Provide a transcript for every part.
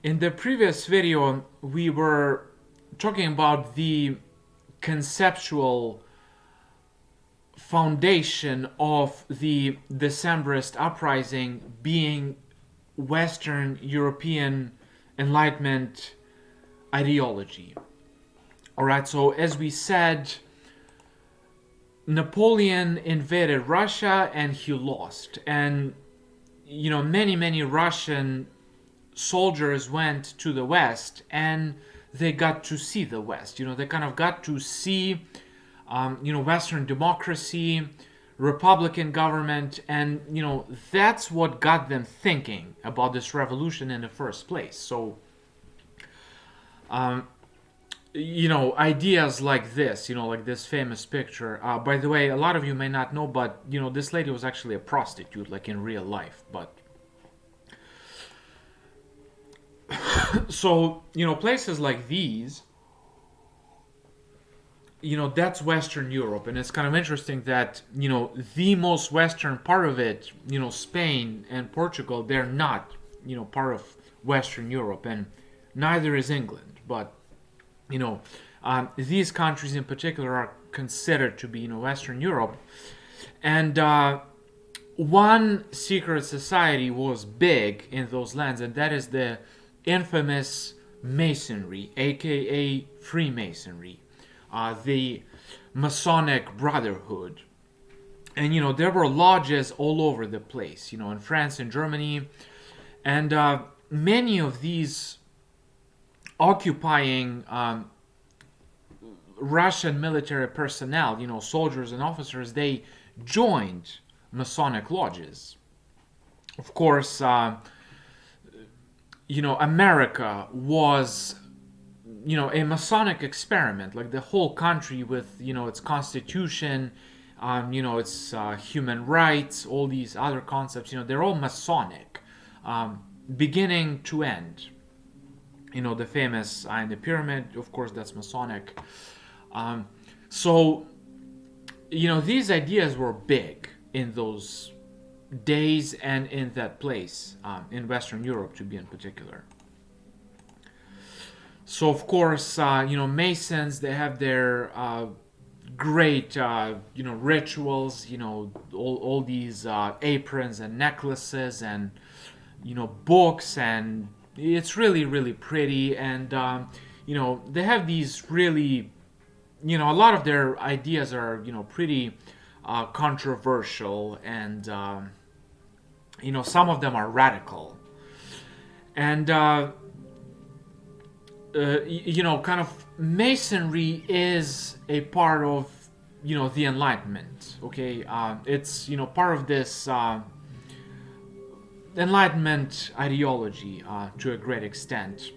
In the previous video, we were talking about the conceptual foundation of the Decembrist uprising being Western European Enlightenment ideology. Alright, so as we said, Napoleon invaded Russia and he lost. And, many Russian soldiers went to the West and they got to see the West. They kind of got to see, Western democracy, Republican government, and, that's what got them thinking about this revolution in the first place. So, ideas like this, like this famous picture. By the way, a lot of you may not know, but, this lady was actually a prostitute, like in real life. But so, places like these, that's Western Europe. And it's kind of interesting that, the most Western part of it, Spain and Portugal, they're not, part of Western Europe. And neither is England. But, these countries in particular are considered to be, Western Europe. And one secret society was big in those lands, and that is the infamous Masonry, aka Freemasonry, the Masonic Brotherhood. And there were lodges all over the place, in France and Germany, and many of these occupying Russian military personnel, soldiers and officers, they joined Masonic lodges. Of course, America was, a Masonic experiment, like the whole country with, its constitution, its human rights, all these other concepts, they're all Masonic, beginning to end. The famous Eye in the Pyramid, of course, that's Masonic. So, these ideas were big in those days and in that place, in Western Europe to be in particular. So, of course, Masons, they have their great, rituals, all these aprons and necklaces and, books, and it's really, really pretty. And, they have these really, a lot of their ideas are, pretty controversial, and, some of them are radical. And, kind of Masonry is a part of, the Enlightenment, okay? It's, part of this Enlightenment ideology to a great extent.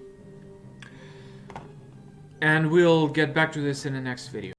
And we'll get back to this in the next video.